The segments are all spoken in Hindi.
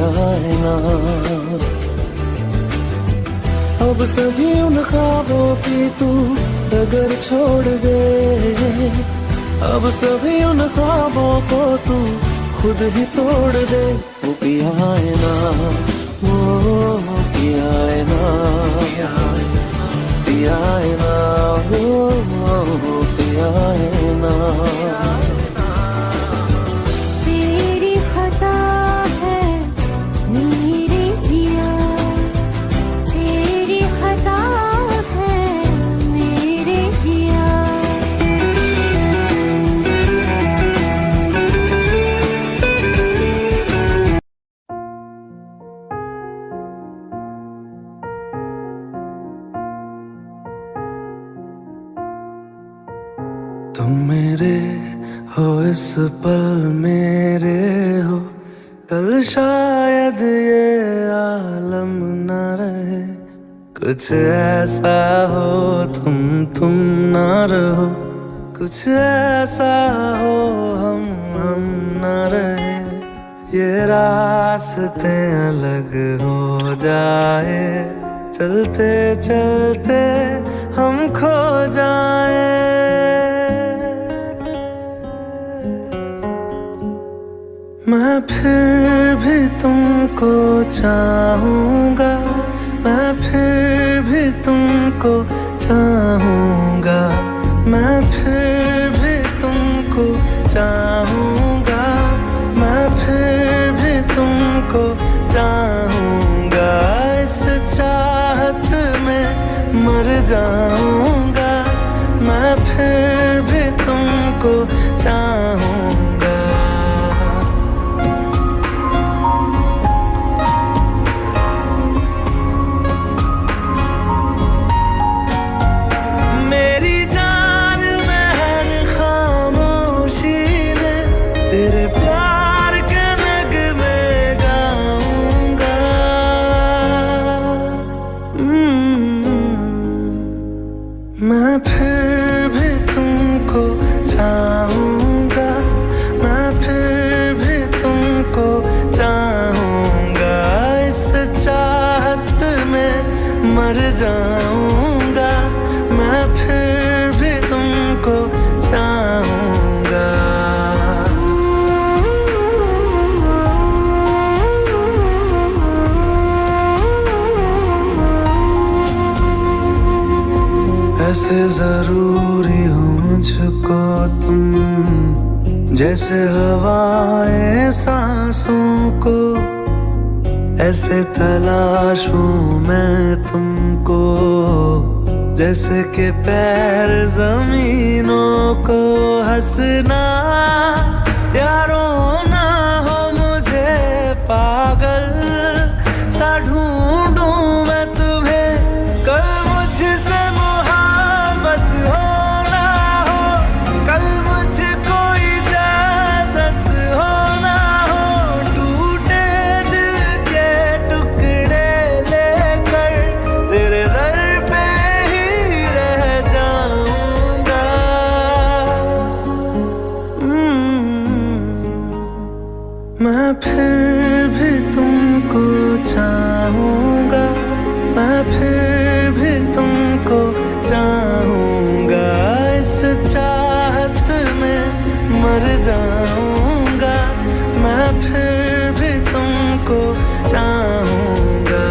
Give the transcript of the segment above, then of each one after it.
आए ना। अब सभी उन ख्वाबों की तू डगर छोड़ दे, अब सभी उन ख्वाबों को तू खुद ही तोड़ दे। वो पिया है ना, वो पिया है ना, पिया है ना, वो पिया है ना। तेरी खता है मेरे जिया, तेरी खता है मेरे जिया। तुम मेरे हो इस पल मेरे हो, कल शायद ये आलम न रहे। कुछ ऐसा हो तुम ना रहो, कुछ ऐसा हो हम न रहे। ये रास्ते अलग हो जाए, चलते चलते हम खो जाए। मैं फिर भी तुमको चाहूँगा, मैं फिर भी तुमको चाहूँगा, मैं फिर भी तुमको चाहूँगा, मैं फिर भी तुमको चाहूँगा। इस चाहत में मर जाऊँगा, मैं फिर भी तुमको चाहूँगा। तेरे प्यार के नगमे गाऊंगा। मैं फिर भी तुमको चाहूँगा, मैं फिर भी तुमको चाहूँगा। इस चाहत में मर जाऊँगा, मैं फिर भी तुमको चाहूँगा। ऐसे जरूरी हो मुझको तुम, जैसे हवाएं सांसों को। ऐसे तलाशूं मैं तुमको, जैसे कि पैर जमीनों को। हंसना या रोना हो मुझे पागल सा ढूंढूं मैं तुम्हें। कल मुझसे मैं फिर भी तुमको चाहूँगा, मैं फिर भी तुमको चाहूँगा। इस चाहत में मर जाऊँगा, मैं फिर भी तुमको चाहूँगा।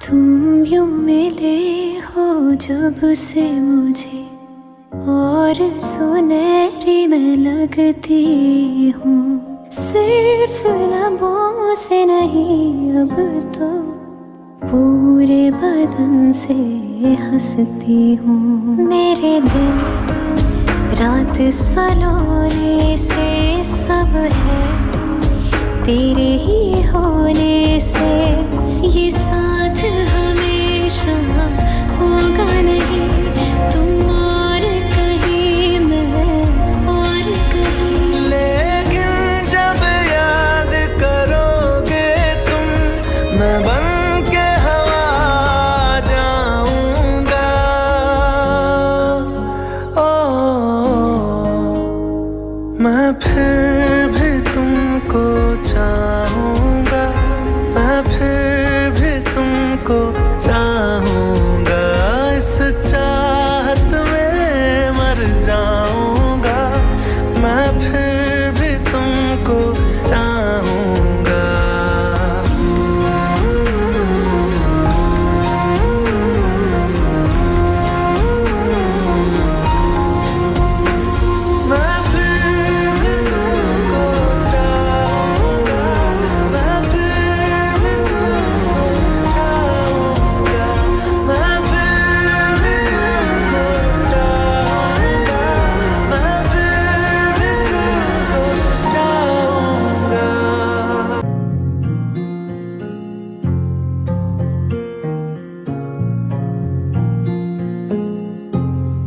तुम यूं मिले हो जब से मुझे, और सुनहरी मैं लगती हूँ। पूरे बदन से हंसती हूँ। मेरे दिन रात सलोने से सब है तेरे ही होने से। ये साथ हमेशा होगा नहीं, तुम और कहीं मैं और कहीं। लेकिन जब याद करोगे तुम, मैं बन के हवा जाऊंगा। मैं फिर भी तुमको चाहूंगा, मैं फिर भी तुमको चाहूंगा। इस चाहत में मर जाऊंगा, मैं फिर भी तुमको चाहूंगा। मैं फिर भी तुमको चाहूंगा, मैं फिर भी तुमको चाहूंगा, मैं फिर भी तुमको चाहूंगा, मैं फिर भी तुमको चाहूंगा।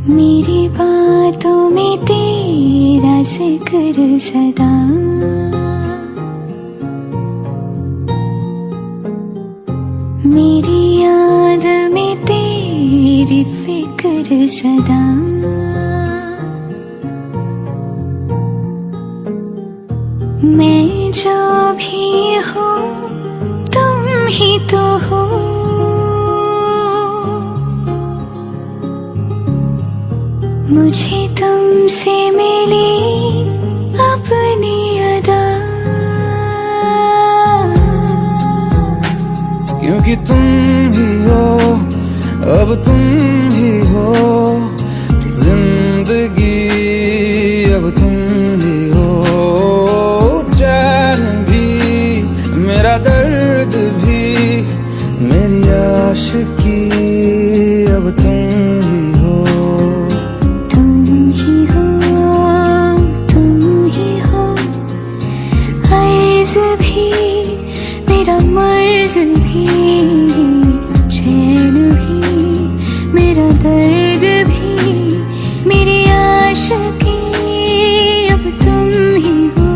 मेरी बातों में तेरा जिक्र सदा, मेरी याद में तेरी फिक्र सदा। मैं जो भी हूँ तुम ही तो हो। मुझे तुमसे मिली अपनी अदा, क्योंकि तुम ही हो, अब तुम ही हो जिंदगी, अब तुम ही हो चैन भी, मेरा दर्द भी, मेरी आशिकी, अब तुम ही हो। तुम ही हो, तुम ही हो। अर्ज भी मेरा मर्ज भी, चैन भी मेरा दर्द भी, मेरी आशिकी, अब तुम ही हो।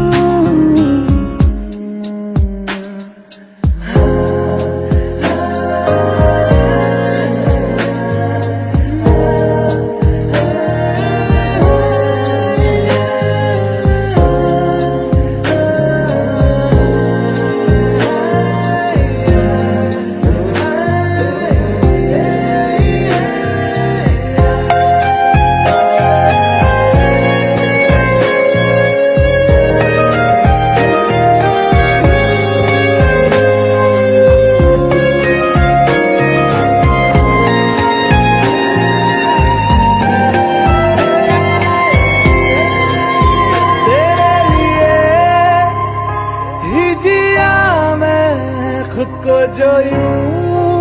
खुद को जो यूं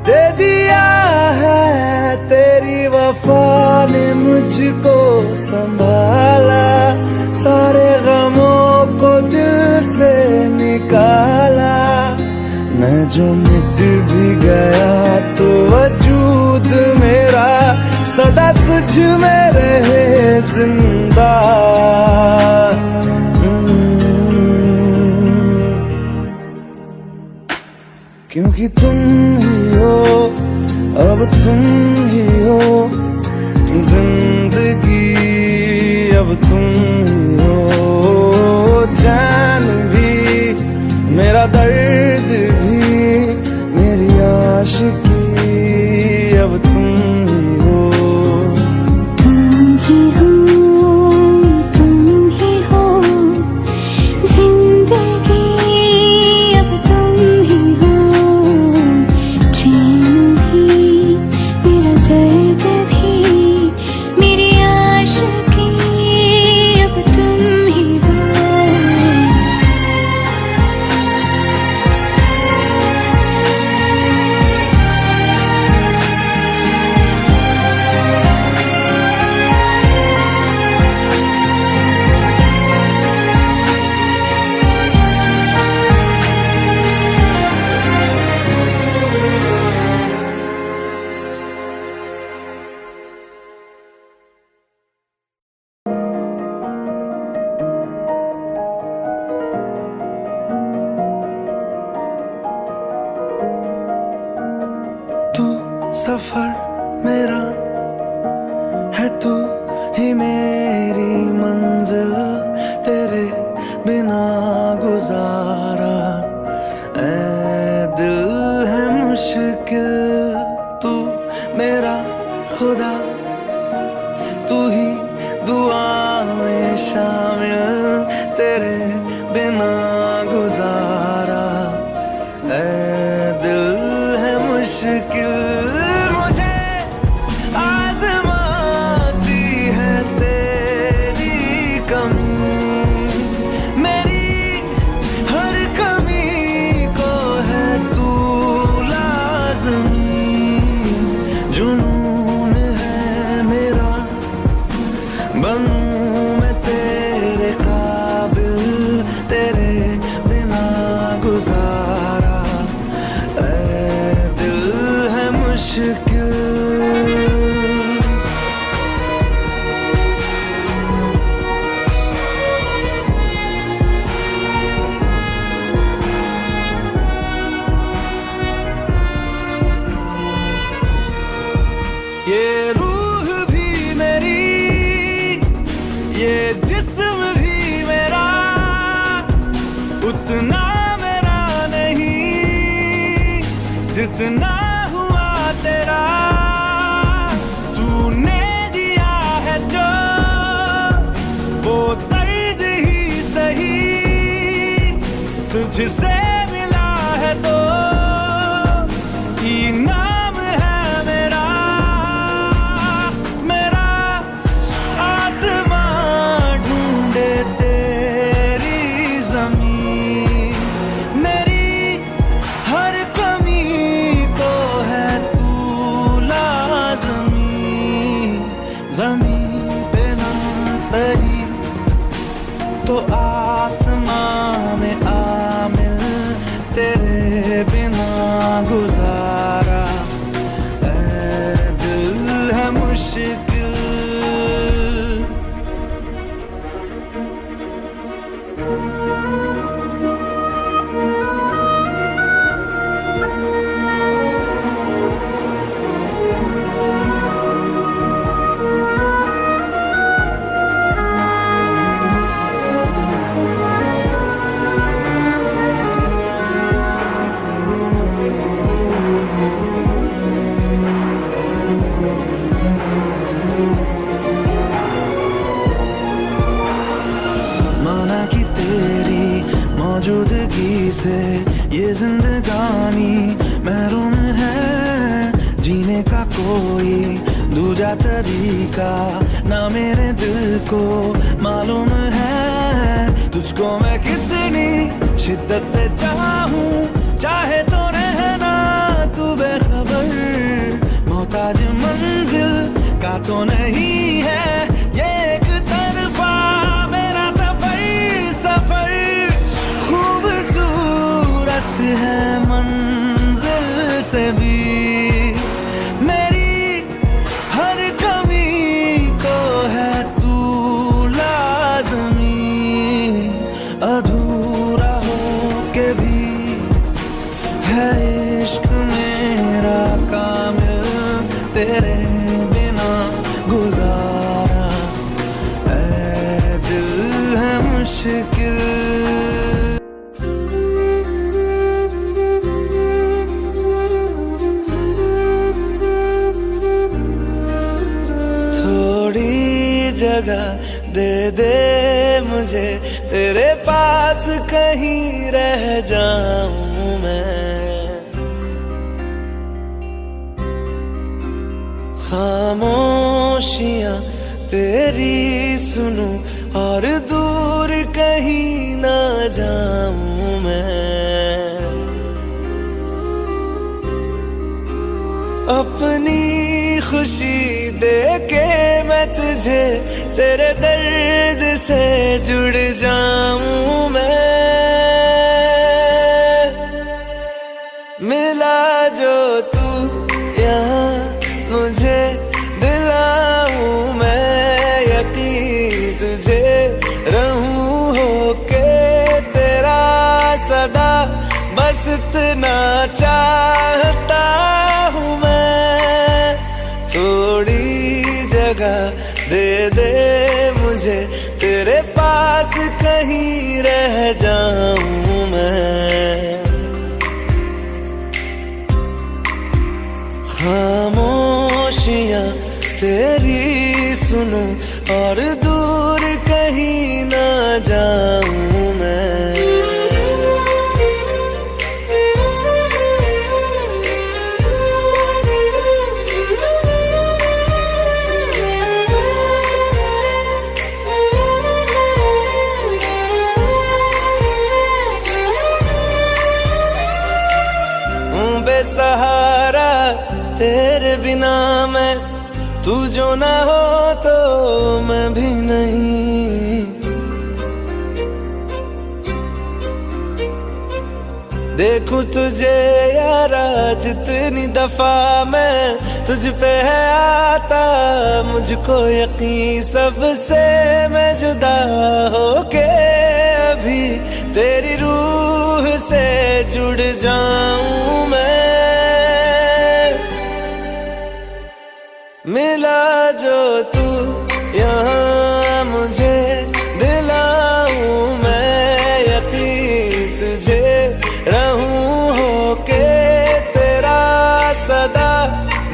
दे दिया है, तेरी वफा ने मुझको संभाला। सारे गमों को दिल से निकाला। मैं जो मिट भी गया तो वजूद मेरा सदा तुझ में रहे जिंदा। क्योंकि तुम ही हो, अब तुम ही हो जिंदगी, अब तुम ही हो जान भी, मेरा दर्द भी, मेरी आशिकी, अब तुम ही हो। तुम ही हो, तुम ही हो जिंदगी, अब तुम ही हो। चैन भी मेरा दर्द भी, मेरी आशिकी, सफर मेरा है तू ही मेरी मंजिल, तेरे बिना गुजारा ऐ दिल है मुश्किल। तू मेरा खुदा, तू ही दुआ में शामिल, तेरे बिना गुजारा ऐ दिल है मुश्किल। मुझे आज़माती है तेरी कमी, मेरी हर कमी को है तू लाज़मी। जुनून है मेरा बनूं मैं तेरे काबिल, तेरे बिना गुजारा ऐ दिल है मुश्किल। ये रूह भी मेरी, ये जिस्म भी मेरा, उतना मेरा नहीं जितना हुआ तेरा। तूने दिया है जो वो दर्द ही सही, तुझसे मिला है तो इनाम है मेरा। मेरा आसमां ढूंढे तेरी ज़मीन, मेरी हर कमी को है तू लाज़मी। ज़मीन पे ना सही तो आसमां में आमिल, तेरे बिना गुजारा ऐ दिल है मुश्किल। माना कि तेरी मौजूदगी से ये जिंदगानी महरूम है, जीने का कोई दूजा तरीका ना मेरे दिल को मालूम है। तुझको मैं कितनी शिद्दत से चाहूं, चाहे तो रहना तू बेखबर। मोहताज मंजिल का तो नहीं है ये एक तरफा मेरा सफर। सफर खूबसूरत है मंजिल से भी, मेरी हर कमी को है तू लाज़मी। अधूरा हो के भी है इश्क मेरा कामिल, तेरे बिना गुजारा ऐ दिल है मुश्किल। थोड़ी जगह दे दे मुझे, तेरे पास कहीं रह जाऊं मैं। खामोशियां तेरी सुनूं और दूर कहीं ना जाऊं मैं। अपनी खुशी दे के मैं तुझे तेरे दर्द से जुड़ जाऊं मैं। मिला जो तू यहाँ मुझे दिलाऊं मैं यकीन तुझे रहूं होके तेरा सदा, बस इतना चाहता हूँ मैं। दे दे मुझे, तेरे पास कहीं रह जाऊं मैं। खामोशियां तेरी सुनूं और दूर कहीं ना जाऊं मैं। बेसहारा तेरे बिना मैं, तू जो ना हो तो मैं भी नहीं। देखूं तुझे यारा जितनी दफा मैं तुझ पे है आता, मुझको यकीन सबसे मैं जुदा होके अभी तेरी रूह से जुड़ जाऊं मैं। मिला जो तू यहाँ मुझे, दिलाऊं मैं यकीन तुझे, रहूं होके तेरा सदा,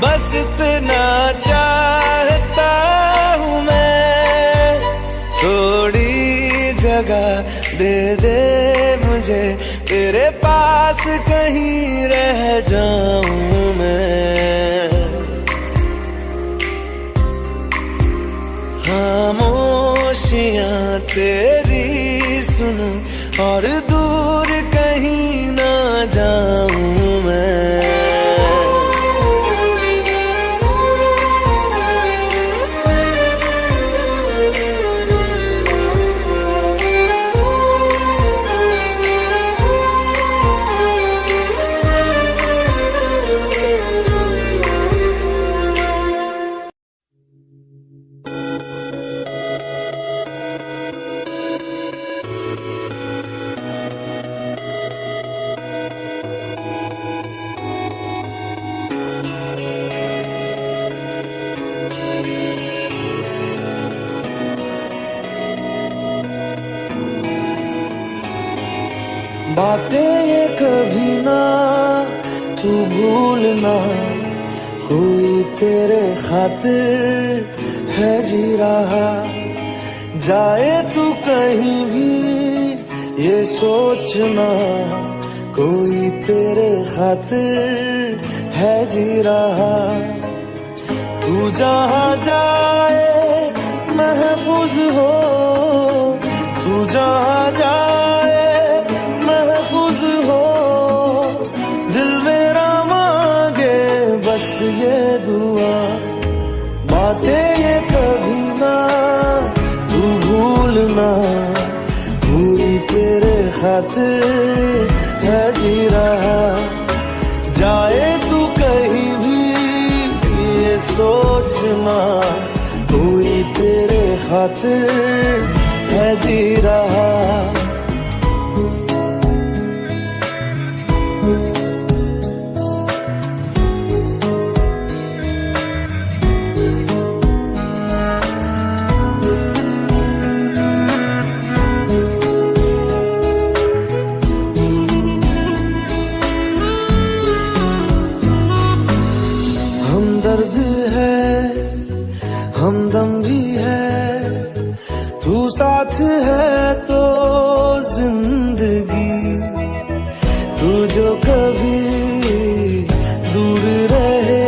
बस इतना चाहता हूँ मैं। थोड़ी जगह दे दे मुझे, तेरे पास कहीं रह जाऊं मैं। खामोशियां तेरी सुनूं और दूर कहीं ना जाऊं मैं। बातें ये कभी ना तू भूलना, कोई तेरे खातिर है जी रहा। जाए तू कहीं भी ये सोचना, कोई तेरे खातिर है जी रहा। तू जहाँ जाए महफूज हो, तू जहाँ जाए महफूज हो। दिल मेरा मांगे बस ये दुआ, बातें ये कभी ना तू भूलना, कोई तेरे खातिर है जी रहा। जाए तू कहीं भी ये सोचना, कोई तेरे खातिर है जी रहा। हमदर्द है हमदम भी है, तू साथ है तो जिंदगी। तू जो कभी दूर रहे,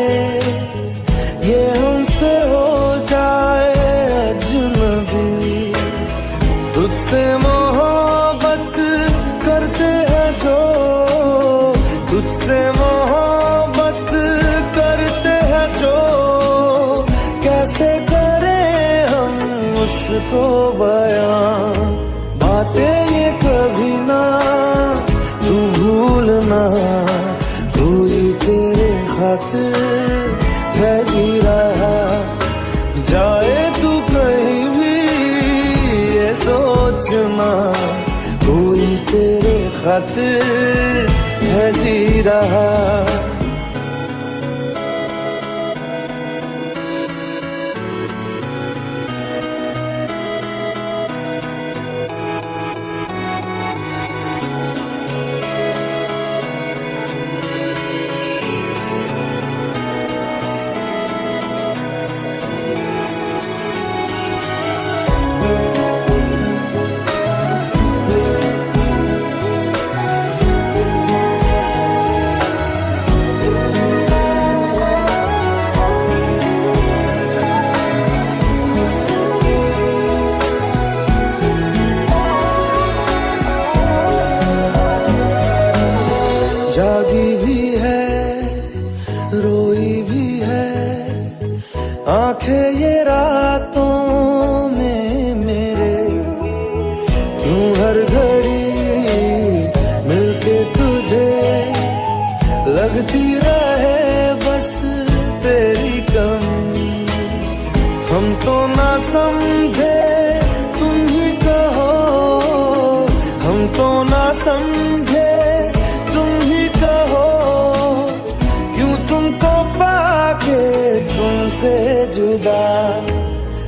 ये हमसे हो जाए अजनबी। तुझसे मोहब्बत करते हैं जो, तुझसे मोहब्बत करते हैं जो, कैसे करें हम उसको बयां। बातें ये कभी ना तू भूलना, कोई तेरे खातिर है जी रहा। जाए तू कहीं भी ये सोचना, कोई तेरे खातिर है जी रहा। हर घड़ी मिलके तुझे लगती रहे बस तेरी कमी। हम तो ना समझे तुम ही कहो, हम तो ना समझे तुम ही कहो, क्यों तुमको पाके तुमसे जुदा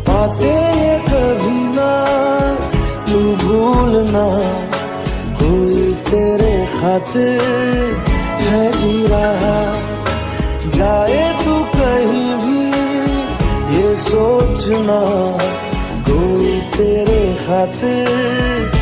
पाते ये कभी ना तू भूलना, कोई तेरे खातिर है जी रहा। जाए तू कहीं भी ये सोचना, कोई तेरे खातिर